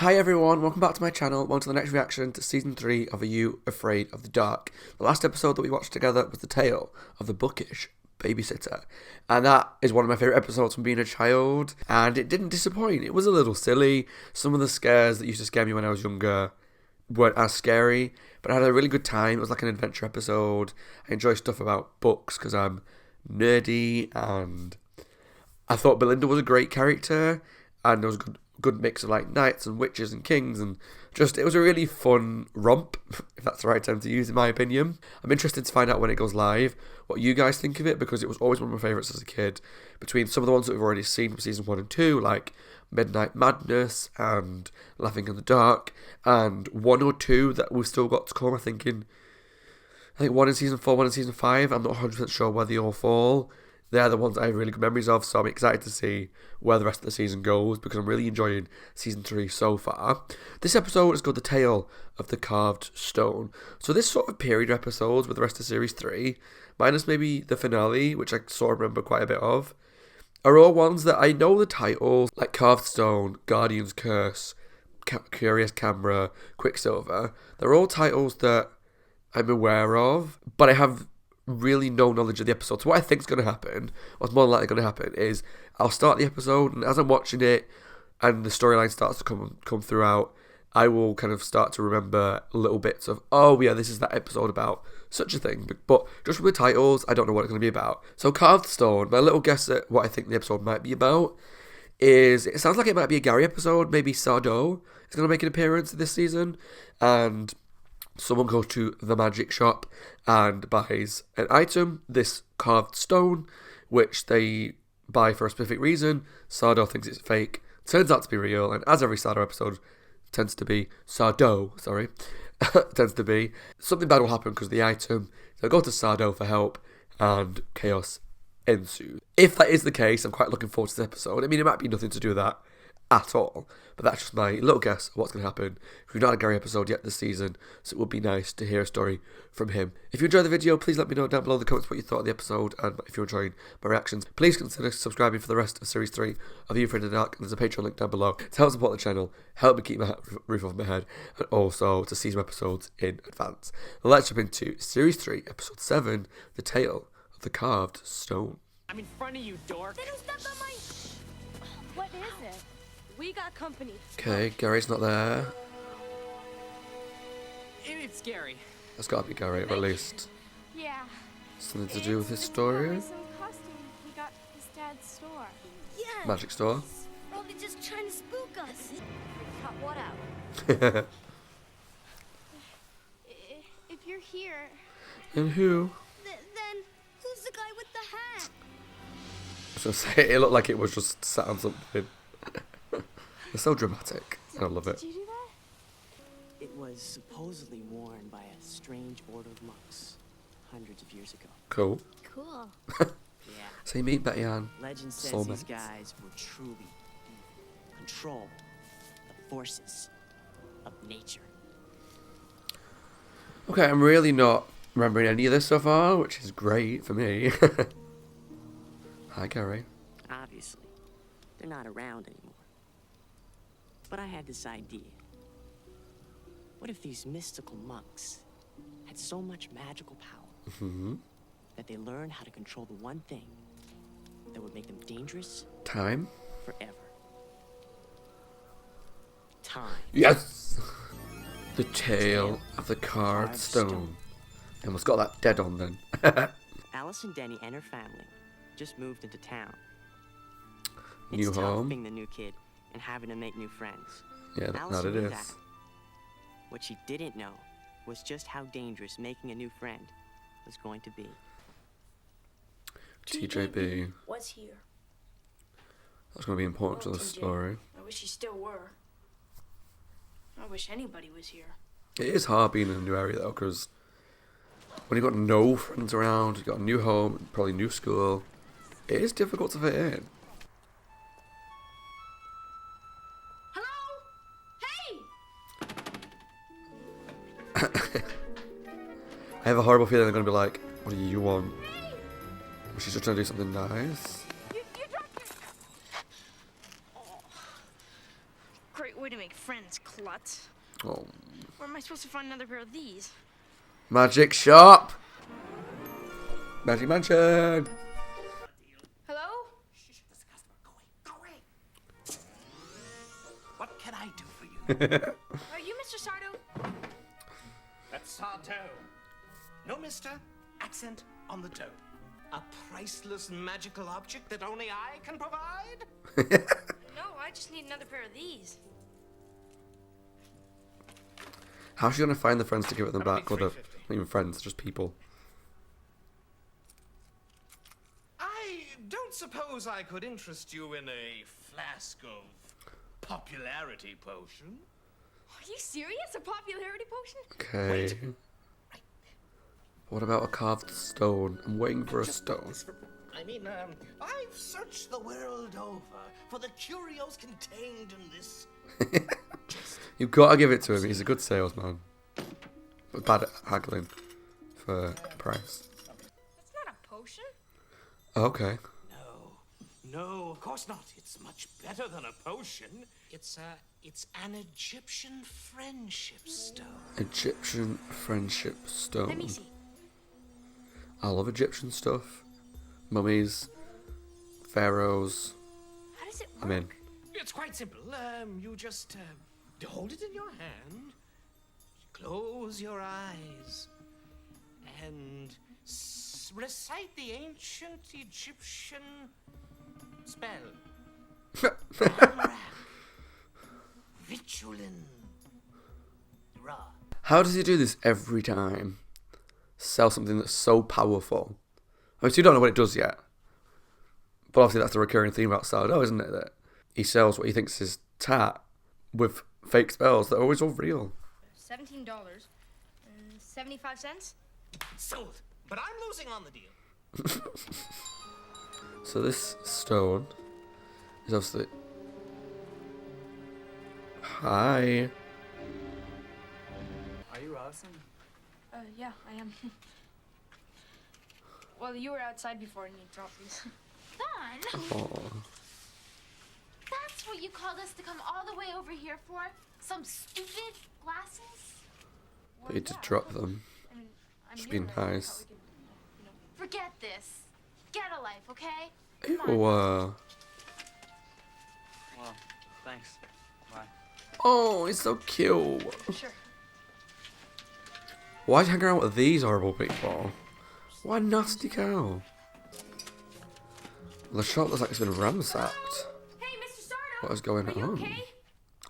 Hi everyone, welcome back to my channel. Welcome to the next reaction to Season 3 of Are You Afraid of the Dark? The last episode that we watched together was the tale of the bookish babysitter. And that is one of my favourite episodes from being a child. And it didn't disappoint. It was a little silly. Some of the scares that used to scare me when I was younger weren't as scary. But I had a really good time. It was like an adventure episode. I enjoy stuff about books because I'm nerdy. And I thought Belinda was a great character. And there was good mix of like knights and witches and kings, and just it was a really fun romp, if that's the right term to use in my opinion. I'm interested to find out when it goes live what you guys think of it, because it was always one of my favourites as a kid. Between some of the ones that we've already seen from season 1 and 2, like Midnight Madness and Laughing in the Dark, and 1 or 2 that we've still got to come. I think 1 in season 4, 1 in season 5. I'm not 100% sure where they all fall. They're the ones I have really good memories of, so I'm excited to see where the rest of the season goes, because I'm really enjoying season 3 so far. This episode is called The Tale of the Carved Stone. So this sort of period episodes with the rest of series 3, minus maybe the finale, which I sort of remember quite a bit of, are all ones that I know the titles, like Carved Stone, Guardian's Curse, Curious Camera, Quicksilver. They're all titles that I'm aware of, but I have really no knowledge of the episode. So what I think is going to happen, what's more than likely going to happen, is I'll start the episode, and as I'm watching it and the storyline starts to come throughout, I will kind of start to remember little bits of, oh yeah, this is that episode about such a thing. But just from the titles, I don't know what it's going to be about. So Carved Stone, my little guess at what I think the episode might be about is, it sounds like it might be a Gary episode. Maybe Sardo is going to make an appearance this season, and someone goes to the magic shop and buys an item, this carved stone, which they buy for a specific reason. Sardo thinks it's fake, turns out to be real, and as every Sardo episode tends to be, tends to be, something bad will happen because of the item. They'll go to Sardo for help, and chaos ensues. If that is the case, I'm quite looking forward to this episode. I mean, it might be nothing to do with that at all, but that's just my little guess of what's going to happen. We've not had a Gary episode yet this season, so it would be nice to hear a story from him. If you enjoyed the video, please let me know down below in the comments what you thought of the episode, and if you're enjoying my reactions, please consider subscribing for the rest of Series 3 of You Afraid of the Dark, and there's a Patreon link down below to help support the channel, help me keep my roof over my head, and also to see some episodes in advance. Let's jump into Series 3, Episode 7, The Tale of the Carved Stone. I'm in front of you, dork. They don't step on my... What is it? We got company. Okay, Gary's not there. It's scary. That's got to be Gary, or at least Yeah. something to do with his story. Some costume we got at his dad's store. Yeah. Magic store. Probably just trying to spook us. Cut what out? If you're here... And who? Then who's the guy with the hat? I was going to say, it looked like it was just sat on something. It's so dramatic. I love it. Did you do that? It was supposedly worn by a strange order of monks hundreds of years ago. Cool. Cool. Yeah. So you meet Betty Ann. Legend says Soulmates. these guys were truly evil. Control the forces of nature. Okay, I'm really not remembering any of this so far, which is great for me. Hi, Gary. Obviously, they're not around anymore. But I had this idea. What if these mystical monks had so much magical power that they learned how to control the one thing that would make them dangerous Time? forever? Time. Yes! The Tale of the Carved Stone. I almost got that dead on then. Alice and Denny and her family just moved into town. New It's tough home. being the new kid and having to make new friends. Yeah, Alice that it knew is. that. What she didn't know was just how dangerous making a new friend was going to be. TJB. Was here. That's going to be important to the story. I wish he still were. I wish anybody was here. It is hard being in a new area though, because when you've got no friends around, you've got a new home, probably new school, it is difficult to fit in. Hello? Hey! I have a horrible feeling they're going to be like, what do you want? She's just trying to do something nice. You dropped your... Oh. Great way to make friends, klutz. Oh. Where am I supposed to find another pair of these? Magic shop. Magic mansion. Hello? Shh, this customer. Go away. What can I do for you? Are you Mr. Sardo? That's Sardo. No, mister. Accent on the toe. A priceless magical object that only I can provide? No, I just need another pair of these. How's she gonna find the friends to give it them That'll back? be Or the, $3.50. not even friends, just people. I don't suppose I could interest you in a flask of popularity potion? Are you serious? A popularity potion? Okay. What about a carved stone? I'm waiting for a stone. I've searched the world over for the curios contained in this. You've got to give it to him. He's a good salesman. But bad at haggling for price. That's not a potion. Oh, okay. No, of course not. It's much better than a potion. It's an Egyptian friendship stone. Egyptian friendship stone. Let me see. I love Egyptian stuff. Mummies, pharaohs. How does it work? I'm in. It's quite simple. You just hold it in your hand, close your eyes, and recite the ancient Egyptian spell. Amrak, Ritualin, Ra. How does he do this every time? Sell something that's so powerful. I mean, so you don't know what it does yet. But obviously that's the recurring theme about Sardo, isn't it? That he sells what he thinks is tat with fake spells that are always all real. $17. 75 cents? Sold. But I'm losing on the deal. So this stone is obviously... Hi. Are you Allison? Yeah, I am. Well, you were outside before and you dropped these. Fun? Oh. That's what you called us to come all the way over here for? Some stupid glasses? But he did drop them. I mean, I'm Just here, being right? I nice. thought we could, Forget this. Get a life, okay? Ew. Well, thanks. Bye. Oh, he's so cute. Sure. Why are you hanging around with these horrible people? What a nasty cow. The shop looks like it's been ransacked. Hey, Mr. Sardo! What is going Are you on? okay?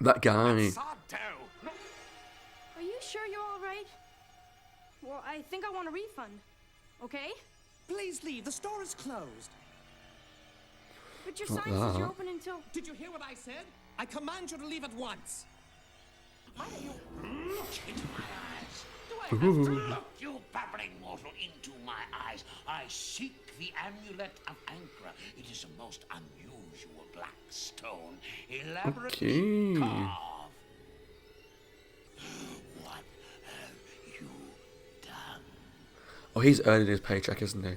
That guy. Sardo. Are you sure you're all right? Well, I think I want a refund. Okay? Please leave. The store is closed. But your Not sign says you're that. open until... Did you hear what I said? I command you to leave at once. Look into my eyes. Do I have to look, you babbling mortal, into my eyes? I seek the amulet of Ankara. It is a most unusual black stone, elaborately Okay. carved. What have you done? Oh, he's earning his paycheck, isn't he?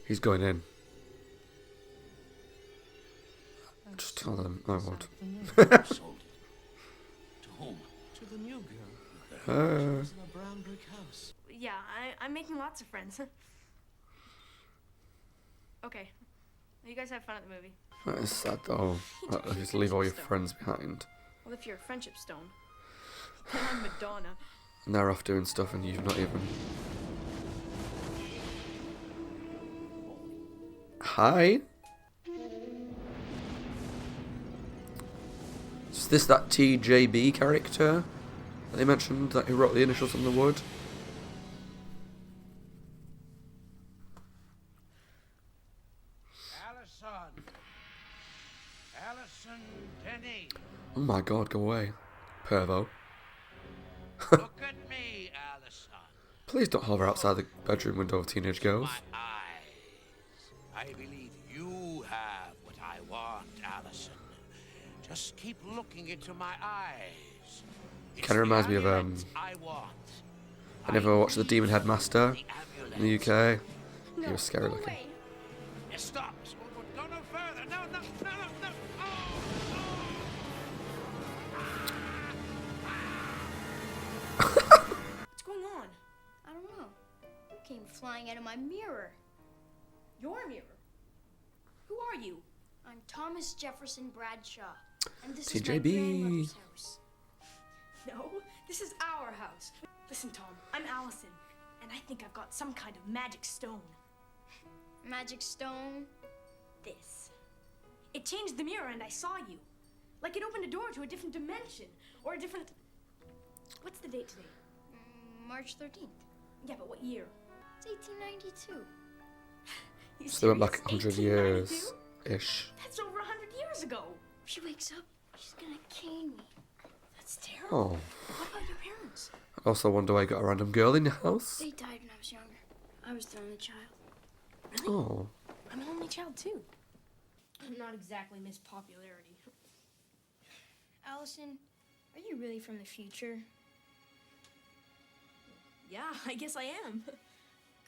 He's going in. Just tell them I won't. Sold it. To whom? To the new girl. In a brown brick house. Yeah, I'm making lots of friends. Okay. You guys have fun at the movie. That is sad though. That you have to leave all your friends behind. Well, if you're a friendship stone, then I'm Madonna. And they're off doing stuff and you've not even... Hi? Is this that TJB character that they mentioned, that who wrote the initials on the wood? Allison Denny. Oh my god, go away. Pervo. Look at me, Allison. Please don't hover outside the bedroom window of teenage girls. My eyes. I believe you have what I want, Allison. Just keep looking into my eyes. It's Kinda reminds the me of, amulet I want. I never watched The Demon Headmaster The in the amulet. UK. He was scary Go looking. away. Stop. Go no further. No. I don't know. You came flying out of my mirror. Your mirror? Who are you? I'm Thomas Jefferson Bradshaw. And this is my TJB. grandmother's house. No, this is our house. Listen, Tom, I'm Allison, and I think I've got some kind of magic stone. Magic stone. This. It changed the mirror and I saw you. Like it opened a door to a different dimension, or a different... What's the date today? March 13th. Yeah, but what year? It's 1892. You So they went back serious? 100 years 1892? ish. That's over 100 years ago. If she wakes up, she's gonna cane me. That's terrible. Oh. What about your parents? I also wonder why you got a random girl in your house. They died when I was younger. I was the only child. Really? Oh. I'm an only child, too. I'm not exactly Miss Popularity. Allison, are you really from the future? Yeah, I guess I am.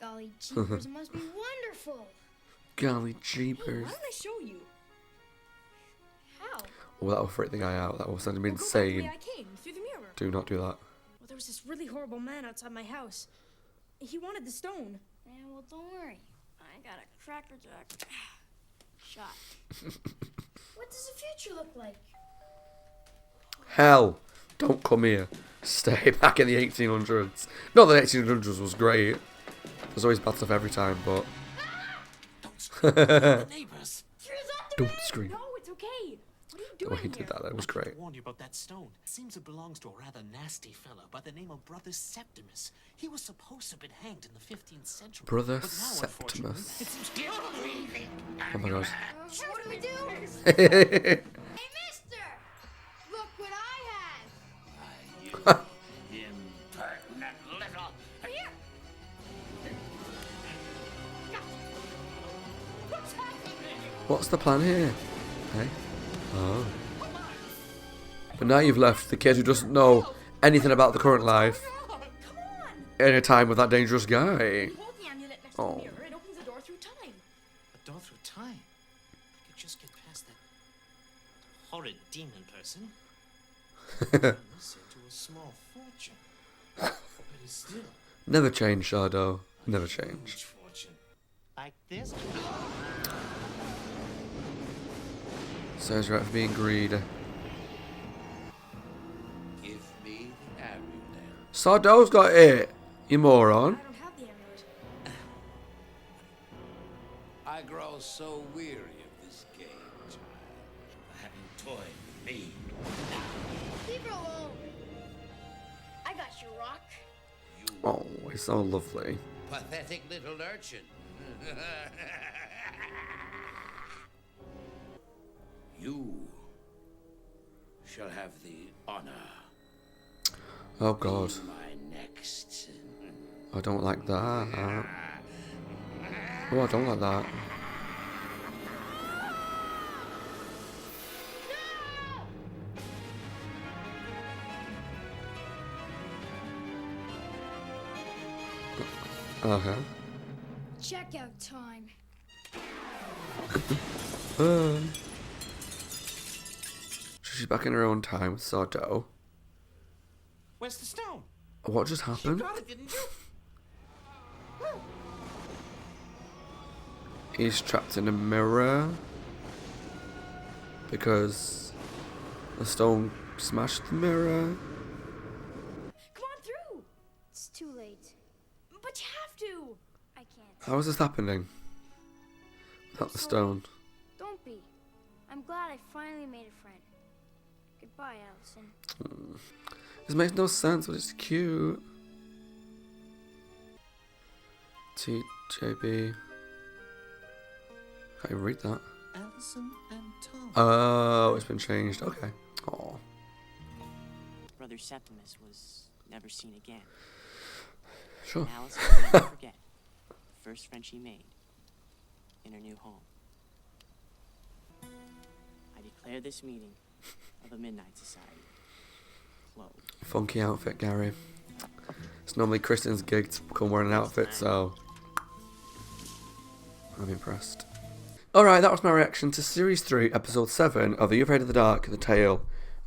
Golly jeepers, it must be wonderful. Golly Hey, jeepers. why don't I show you? How? Oh, that will freak the guy out. That will send him We'll go back the insane. way I came, through the mirror. Do not do that. Well, there was this really horrible man outside my house. He wanted the stone. Yeah, well, don't worry. I got a Cracker Jack shot. What does the future look like? Hell. Don't come here. Stay back in the 1800s. Not that the 1800s was great. There's always bad stuff every time, but... The neighbors. Don't scream. No, it's okay. What are you The doing way he here? did that, that was I great. warned you about that stone. Seems it belongs to a rather nasty fella by the name of Brother Septimus. He was supposed to have been hanged in the 15th century. Brother but now, unfortunately, Septimus. it seems clear to me. Oh my god. So what do we do? Hey, mister! Look what I have! You impertinent little... Here! What's happening? What's the plan here? Hey? Oh. But now you've left the kid who doesn't know anything about the current life Come on! in a time with that dangerous guy. Hold the amulet next to Oh. the mirror. It opens a door through time. A door through time. I could just get past that horrid demon person. Turn this into a small fortune. But it's still Never change, Shadow. Never a change. huge fortune. Like this? Serves right for being greedy. Give me the amulet. Sardow's got it, you moron. I don't have the amulet. I grow so weary of this game, child. Having toyed with me. Leave her alone. I got you, Rock. You Oh, he's so lovely. pathetic little urchin. You shall have the honor. Oh god. My next. I don't like that. Oh, I don't like that. Okay. Checkout time. So she's back in her own time with Sardo. Where's the stone? What just happened? Got it, didn't you? He's trapped in a mirror because the stone smashed the mirror. Come on through. It's too late. But you have to. I can't. How is this happening? Without the stone. Don't be. I'm glad I finally made a friend. Goodbye, Allison. This makes no sense, but it's cute. TJB. Can't even read that. Allison and Tom. Oh, it's been changed. Okay. Oh. Brother Septimus was never seen again. Sure. And Alice will never forget the first friend she made in her new home. I declare this meeting of the Midnight Society closed. Funky outfit, Gary. It's normally Kristen's gig to come wearing an outfit, so I'm impressed. Alright, that was my reaction to Series 3, Episode 7 of Are You Afraid of the Dark? The Tale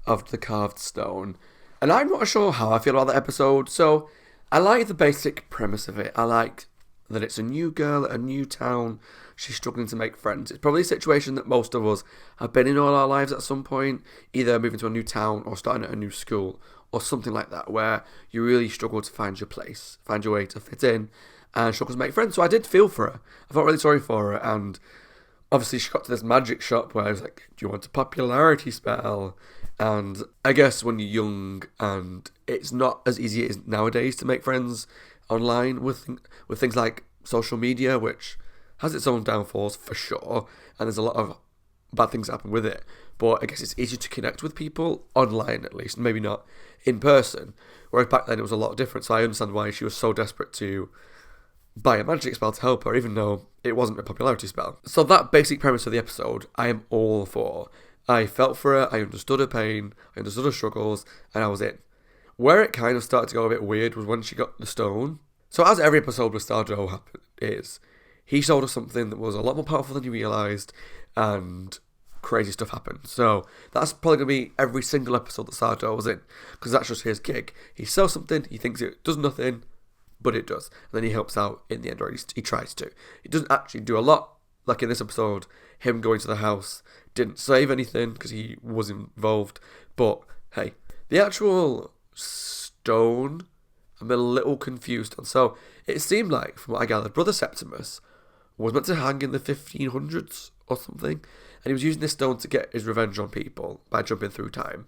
of the Carved Stone. And I'm not sure how I feel about that episode, so I like the basic premise of it. I like that it's a new girl, a new town. She's struggling to make friends. It's probably a situation that most of us have been in all our lives at some point, either moving to a new town or starting at a new school or something like that, where you really struggle to find your place, find your way to fit in, and struggle to make friends. So I did feel for her. I felt really sorry for her, and obviously she got to this magic shop where I was like, do you want a popularity spell? And I guess when you're young and it's not as easy as nowadays to make friends online with things like social media, which has its own downfalls for sure, and there's a lot of bad things that happen with it. But I guess it's easier to connect with people online, at least, maybe not in person. Whereas back then it was a lot different, so I understand why she was so desperate to buy a magic spell to help her, even though it wasn't a popularity spell. So that basic premise of the episode, I am all for. I felt for her, I understood her pain, I understood her struggles, and I was in. Where it kind of started to go a bit weird was when she got the stone. So as every episode with Stardo is, he showed us something that was a lot more powerful than he realised, and crazy stuff happened. So that's probably going to be every single episode that Stardo was in, because that's just his gig. He sells something, he thinks it does nothing, but it does. And then he helps out in the end, or at least he tries to. He doesn't actually do a lot. Like in this episode, him going to the house didn't save anything because he was involved. But hey, the actual stone, I'm a little confused on. So it seemed like, from what I gathered, Brother Septimus was meant to hang in the 1500s or something, and he was using this stone to get his revenge on people by jumping through time.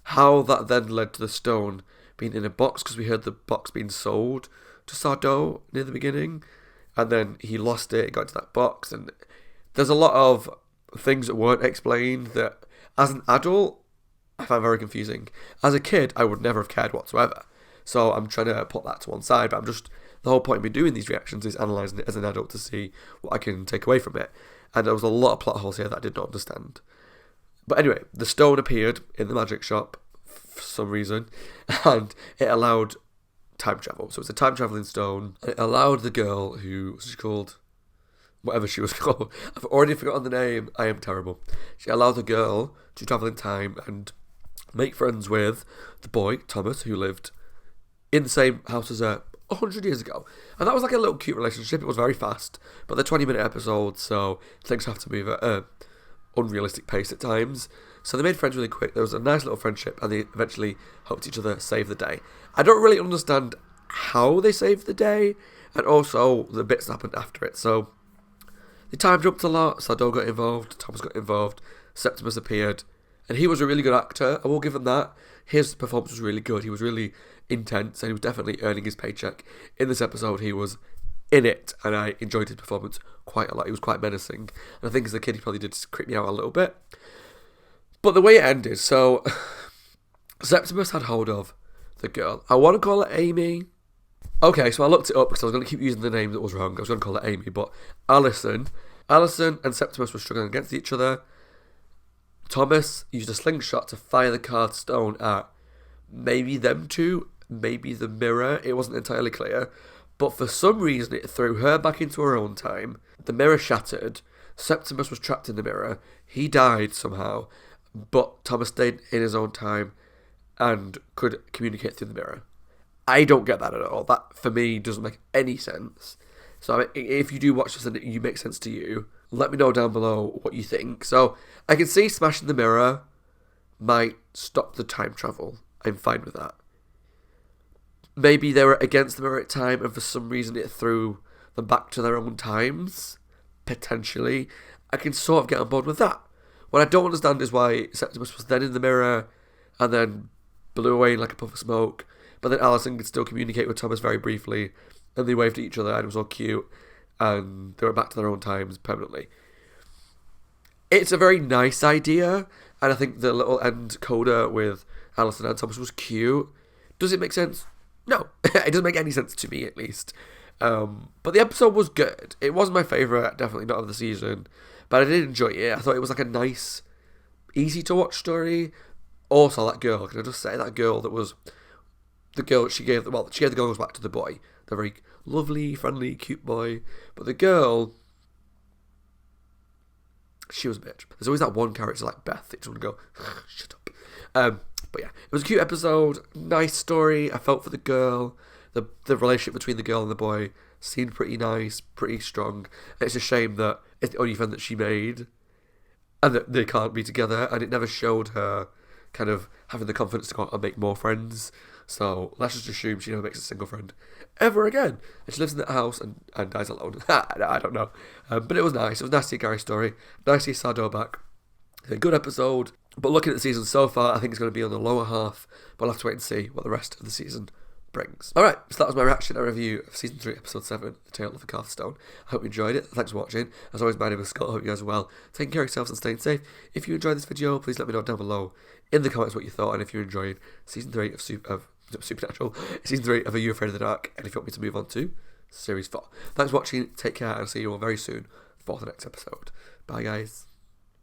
How that then led to the stone being in a box, because we heard the box being sold to Sardo near the beginning, and then he lost it, got into that box, and there's a lot of things that weren't explained that, as an adult, I find very confusing. As a kid, I would never have cared whatsoever. So I'm trying to put that to one side, but the whole point of me doing these reactions is analysing it as an adult to see what I can take away from it. And there was a lot of plot holes here that I did not understand. But anyway, the stone appeared in the magic shop for some reason, and it allowed time travel. So it's a time travelling stone. It allowed the girl who was called, whatever she was called, I've already forgotten the name, I am terrible. She allowed the girl to travel in time and make friends with the boy, Thomas, who lived in the same house as her 100 years ago. And that was like a little cute relationship. It was very fast, but they're 20-minute episodes, so things have to move at an unrealistic pace at times. So they made friends really quick. There was a nice little friendship, and they eventually helped each other save the day. I don't really understand how they saved the day, and also the bits that happened after it. So the time jumped a lot. Sardo got involved, Thomas got involved, Septimus appeared, and he was a really good actor. I will give him that. His performance was really good. He was really intense, and he was definitely earning his paycheck. In this episode, he was in it, and I enjoyed his performance quite a lot. He was quite menacing, and I think as a kid he probably did creep me out a little bit. But the way it ended, so Septimus had hold of the girl. I want to call her Amy. Okay, so I looked it up because I was going to keep using the name that was wrong. I was going to call her Amy, but Alison and Septimus were struggling against each other. Thomas used a slingshot to fire the card stone at maybe them two, maybe the mirror. It wasn't entirely clear. But for some reason, it threw her back into her own time. The mirror shattered. Septimus was trapped in the mirror. He died somehow. But Thomas stayed in his own time and could communicate through the mirror. I don't get that at all. That, for me, doesn't make any sense. So if you do watch this and it makes sense to you, let me know down below what you think. So I can see smashing the mirror might stop the time travel. I'm fine with that. Maybe they were against the mirror at time and for some reason it threw them back to their own times. Potentially. I can sort of get on board with that. What I don't understand is why Septimus was then in the mirror and then blew away like a puff of smoke. But then Alison could still communicate with Thomas very briefly, and they waved at each other, and it was all cute, and they went back to their own times permanently. It's a very nice idea, and I think the little end coda with Alison and Thomas was cute. Does it make sense? No, it doesn't make any sense to me, at least. But the episode was good. It wasn't my favourite, definitely not of the season, but I did enjoy it. I thought it was like a nice, easy-to-watch story. Also, that girl, can I just say, that girl that was... The girl, she gave the goggles back to the boy. The very lovely, friendly, cute boy. But the girl, she was a bitch. There's always that one character like Beth that just want to go, shut up. But yeah, it was a cute episode, nice story. I felt for the girl. The relationship between the girl and the boy seemed pretty nice, pretty strong. It's a shame that it's the only friend that she made, and that they can't be together. And it never showed her kind of having the confidence to go out and make more friends. So let's just assume she never makes a single friend ever again. And she lives in that house and dies alone. I don't know. But it was nice. It was nice to see Gary's story. Nice to see Sado back. A good episode. But looking at the season so far, I think it's going to be on the lower half. But I'll have to wait and see what the rest of the season brings. Alright, so that was my reaction and review of Season 3, Episode 7, The Tale of the Carved Stone. I hope you enjoyed it. Thanks for watching. As always, my name is Scott. I hope you guys are well. Taking care of yourselves and staying safe. If you enjoyed this video, please let me know down below in the comments what you thought, and if you enjoyed Season 3 of Supernatural, Season 3 of Are You Afraid of the Dark, and if you want me to move on to Series 4. Thanks for watching, take care, and I'll see you all very soon for the next episode. Bye guys.